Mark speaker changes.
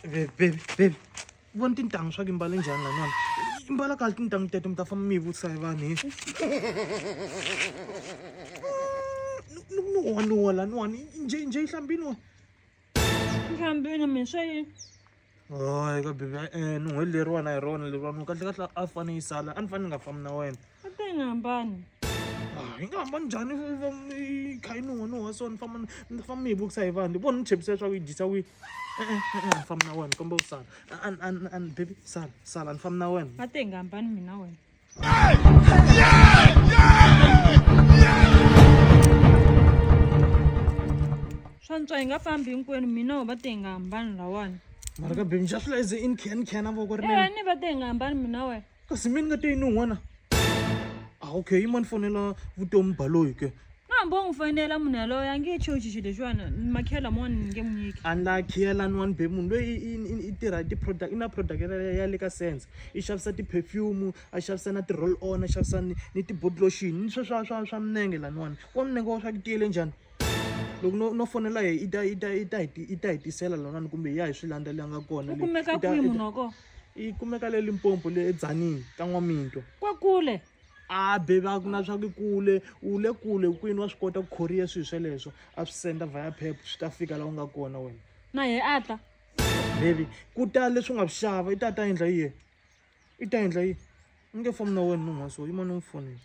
Speaker 1: Baby. Vona tintanghu swa ku i mbale njhani laniwani i mbala kahle tintanghu teto mi ta famba mi yi vutisa hi vanhu nuwa laniwani njhe i hlambini wa
Speaker 2: Hlambini mina swa yini?
Speaker 1: hayi ka bebe nuhwe leriwana hi rona leriwani kahle kahle a fane yi sala a ni fane ni nga fambi na wena
Speaker 2: A ti nga hambani.
Speaker 1: hi nga hambani njhani i kha yi nuwa so ni famba mi yi vukisa hi vanhu vona ni chepisa leswaku yi dyisa wihi ni fambi na wena komba ku sala baby sala ni fambi na wena
Speaker 2: A ti nga hambani mina na wena. Swa ntswa hi nga fambi hinkwenu mina va ti nga hambani lawani.
Speaker 1: mara ka baby njha swi la ize i ni khena voko rinene
Speaker 2: Ni va ti nga hambani mina na wena.
Speaker 1: kasi mi ni nga te yi nuhwana okay yi ma ni fonela vutomi baloyi ke
Speaker 2: Na hambi u n'wi fonela munhu yaloye a nge chichi xilo lexiwani makhela mona ni nge n'wi nyiki.
Speaker 1: a ni la khiyelaniwani baby munhu loyi i tirha ti-product i na product ya le ka sense i xavisa ti-perfume a xavisa na ti-roll on a xavisa ni ti-body lotion ni swa minenge laniwani wa minenge wa swa ku tiyele njhani loko no fonela ye i ta hi tisela laniwani kumbe hi ya hi swi landzelela nga kona
Speaker 2: U kumeka kwihi munhu wa kona?
Speaker 1: i kumeka le Limpopo le eDzanini ka N'waminto
Speaker 2: Kwa kule.
Speaker 1: baby a ku na swa ku kule u le kule kwini wa swi kota ku khoriya swilo sweleswo a swi senda via pep swi ta fika laha u nga kona wena
Speaker 2: Na ye a ta.
Speaker 1: baby ku tala leswi u nga swi xava i ta endla yihi i ta endla yihi ni nge fambi na wena nun'wa so yi ma ni n'wi fonela